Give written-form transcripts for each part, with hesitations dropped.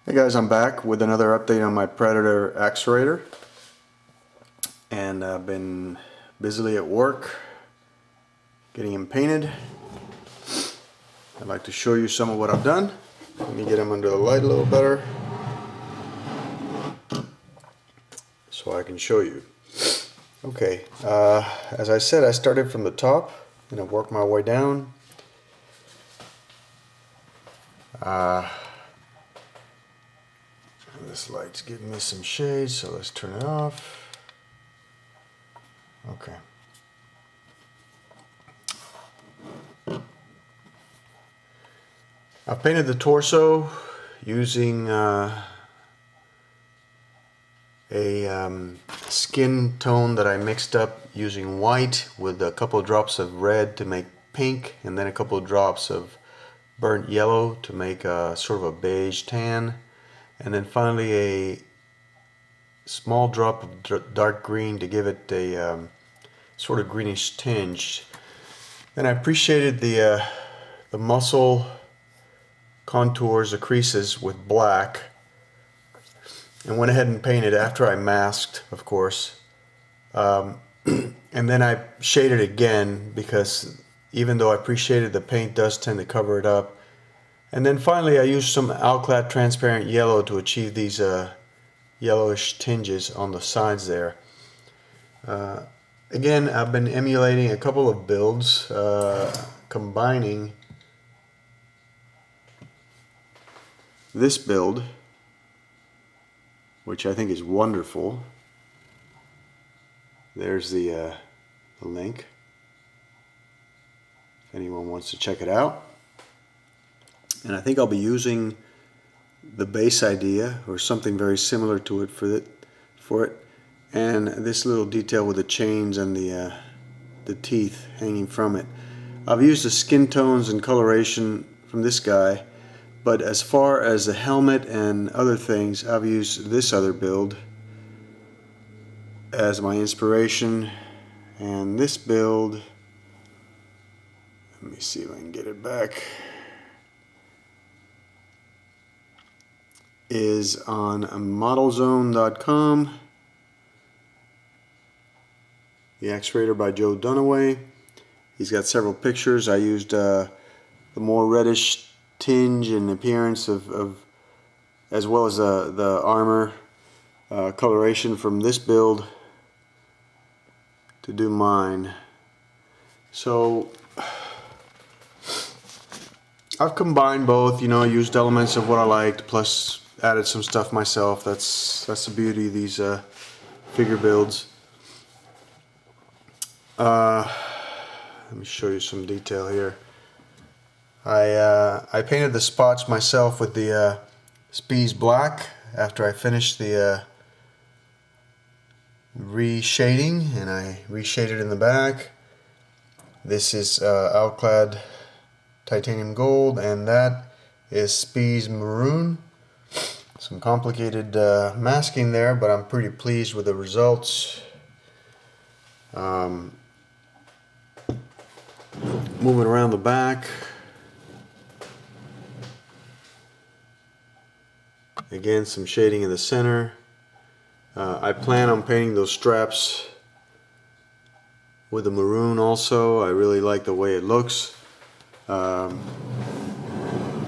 Hey guys, I'm back with another update on my Predator Axerator, and I've been busily at work getting him painted. I'd like to show you some of what I've done. Let me get him under the light a little better so I can show you. Okay, as I said, I started from the top and I've worked my way down. This light's giving me some shade, so let's turn it off. Okay. I've painted the torso using a skin tone that I mixed up using white with a couple of drops of red to make pink, and then a couple of drops of burnt yellow to make a sort of a beige tan, and then finally a small drop of dark green to give it a sort of greenish tinge. And I appreciated the muscle contours, the creases with black, and went ahead and painted after I masked, of course, and then I shaded again because even though I appreciated the paint does tend to cover it up. And then finally I used some Alclad transparent yellow to achieve these yellowish tinges on the sides there. Again, I've been emulating a couple of builds, combining this build, which I think is wonderful. There's the link if anyone wants to check it out. And I think I'll be using the base idea or something very similar to it for it, and this little detail with the chains and the teeth hanging from it. I've used the skin tones and coloration from this guy, but as far as the helmet and other things, I've used this other build as my inspiration. And this build, let me see if I can get it back, is on modelzone.com. The Axerator by Joe Dunaway. He's got several pictures. I used the more reddish tinge and appearance of as well as the armor coloration from this build to do mine. So I've combined both, used elements of what I liked plus added some stuff myself. That's the beauty of these figure builds. Let me show you some detail here. I painted the spots myself with the Spies Black after I finished the reshading, and I reshaded in the back. This is Alclad Titanium Gold, and that is Spies Maroon. Some complicated masking there, but I'm pretty pleased with the results. Moving around the back, again some shading in the center. I plan on painting those straps with the maroon also. I really like the way it looks. The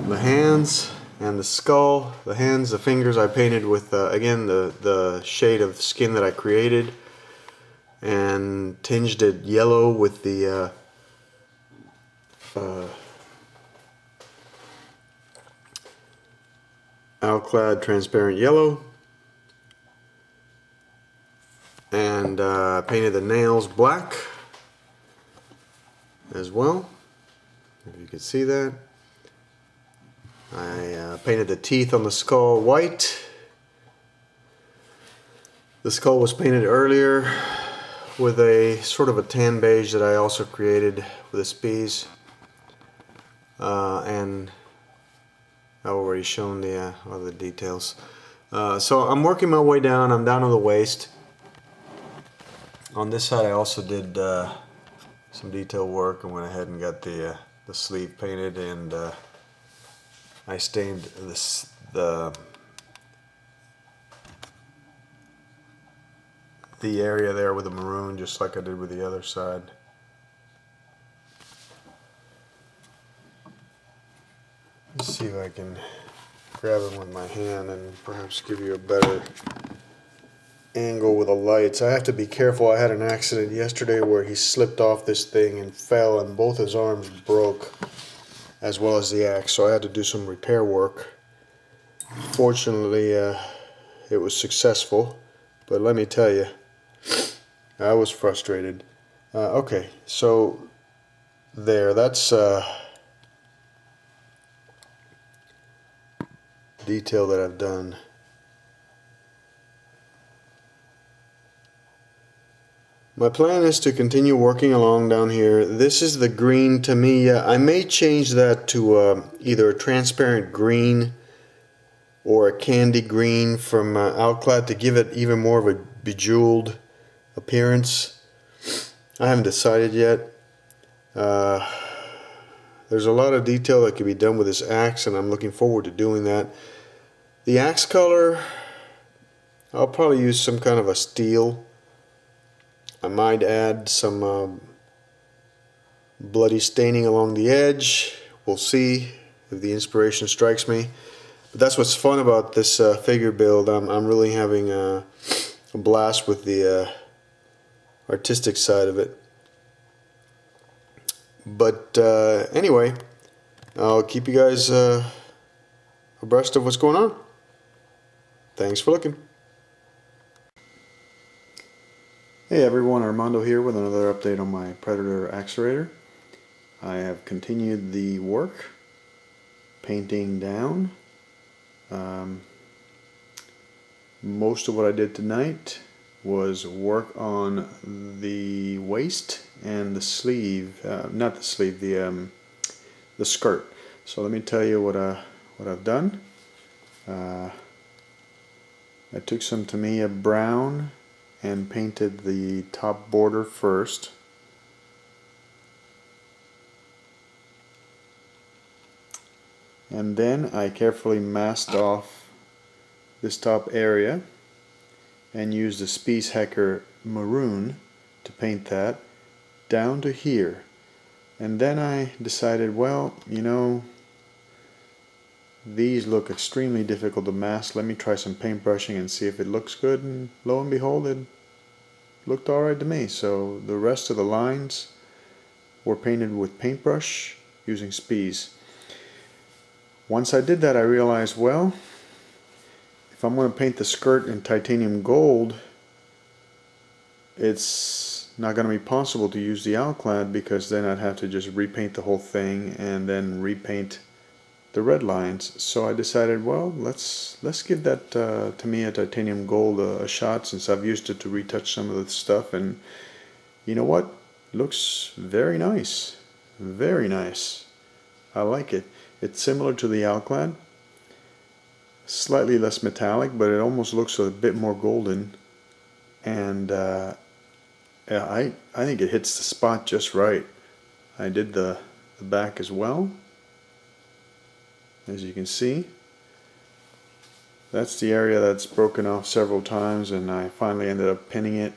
hands and the skull, the hands, the fingers I painted with again the shade of skin that I created and tinged it yellow with the Alclad transparent yellow, and painted the nails black as well, if you can see that. I painted the teeth on the skull white. The skull was painted earlier with a sort of a tan beige that I also created with the Spies, and I've already shown the other details. So I'm working my way down. I'm down to the waist. On this side I also did some detail work and went ahead and got the sleeve painted, and I stained the the area there with the maroon, just like I did with the other side. Let's see if I can grab it with my hand and perhaps give you a better angle with the lights. I have to be careful. I had an accident yesterday where he slipped off this thing and fell, and both his arms broke, as well as the axe, so I had to do some repair work. Fortunately, it was successful, but let me tell you, I was frustrated. Okay, so that's detail that I've done. My plan is to continue working along down here. This is the green Tamiya. I may change that to either a transparent green or a candy green from Alclad to give it even more of a bejeweled appearance. I haven't decided yet. There's a lot of detail that can be done with this axe, and I'm looking forward to doing that. The axe color, I'll probably use some kind of a steel. I might add some bloody staining along the edge. We'll see if the inspiration strikes me. But that's what's fun about this figure build. I'm really having a blast with the artistic side of it. But anyway, I'll keep you guys abreast of what's going on. Thanks for looking. Hey everyone, Armando here with another update on my Predator Axerator. I have continued the work, painting down. Most of what I did tonight was work on the waist and the sleeve, not the sleeve, the skirt. So let me tell you what I've done. I took some Tamiya brown and painted the top border first. And then I carefully masked off this top area and used a Spies Hecker maroon to paint that down to here. And then I decided, well, you know, these look extremely difficult to mask. Let me try some paintbrushing and see if it looks good, and lo and behold, it looked alright to me. So the rest of the lines were painted with paintbrush using Spies. Once I did that, I realized, well, if I'm going to paint the skirt in titanium gold, it's not going to be possible to use the Alclad, because then I'd have to just repaint the whole thing and then repaint the red lines. So I decided, well, let's give that Tamiya titanium gold a shot, since I've used it to retouch some of the stuff, and you know what? It looks very nice. Very nice. I like it. It's similar to the Alclad. Slightly less metallic, but it almost looks a bit more golden. And yeah, I think it hits the spot just right. I did the back as well. As you can see, that's the area that's broken off several times, and I finally ended up pinning it.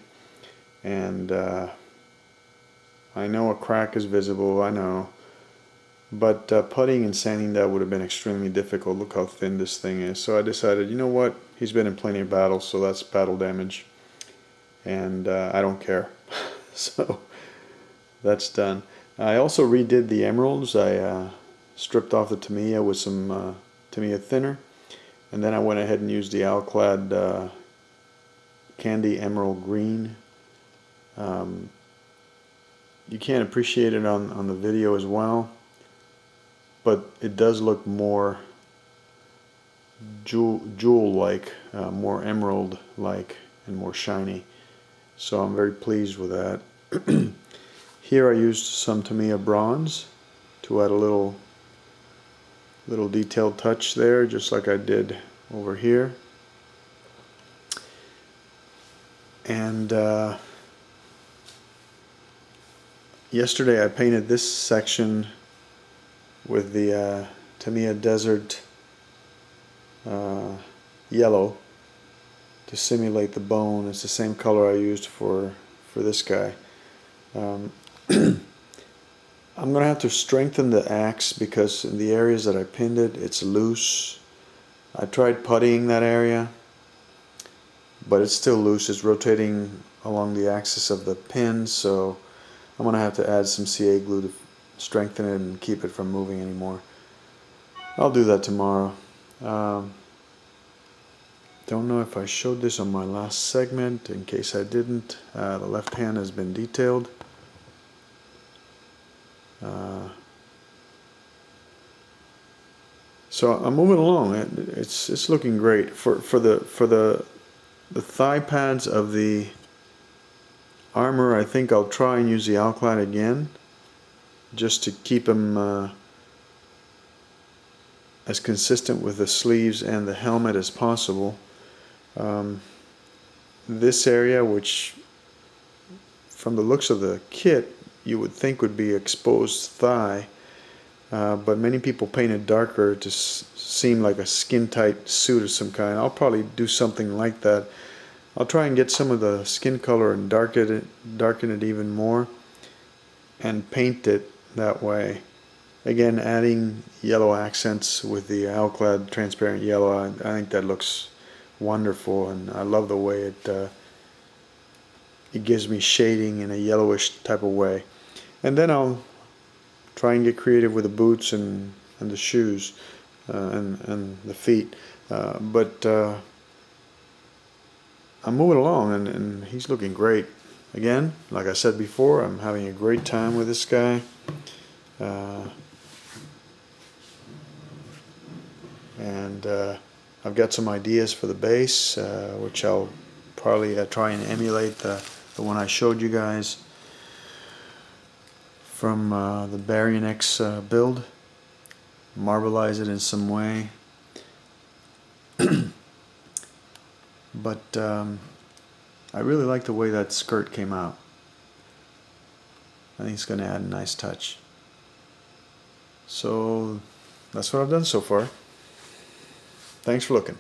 And I know a crack is visible, I know, but putting and sanding that would have been extremely difficult. Look how thin this thing is. So I decided, you know what, he's been in plenty of battles, so that's battle damage, and I don't care. So that's done. I also redid the emeralds. I stripped off the Tamiya with some Tamiya thinner, and then I went ahead and used the Alclad candy emerald green. You can't appreciate it on the video as well, but it does look more jewel-like, more emerald-like, and more shiny. So I'm very pleased with that. Here I used some Tamiya bronze to add a little detailed touch there, just like I did over here. And yesterday I painted this section with the Tamiya Desert yellow, to simulate the bone. It's the same color I used for this guy. I'm going to have to strengthen the axe because in the areas that I pinned it, it's loose. I tried puttying that area, but it's still loose. It's rotating along the axis of the pin, so I'm going to have to add some CA glue to strengthen it and keep it from moving anymore. I'll do that tomorrow. Don't know if I showed this on my last segment. In case I didn't, the left hand has been detailed. So I'm moving along. It's looking great for the thigh pads of the armor. I think I'll try and use the alclad again, just to keep them as consistent with the sleeves and the helmet as possible. This area, which from the looks of the kit you would think would be exposed thigh, but many people paint it darker to seem like a skin-tight suit of some kind. I'll probably do something like that. I'll try and get some of the skin color and darken it even more and paint it that way. Again, adding yellow accents with the alclad transparent yellow, I think that looks wonderful, and I love the way it gives me shading in a yellowish type of way. And then I'll try and get creative with the boots and the shoes and the feet. But I'm moving along, and he's looking great. Again, like I said before, I'm having a great time with this guy. And I've got some ideas for the base, which I'll probably try and emulate the one I showed you guys from the Barian X build. Marbleize it in some way. But I really like the way that skirt came out. I think it's going to add a nice touch. So that's what I've done so far. Thanks for looking.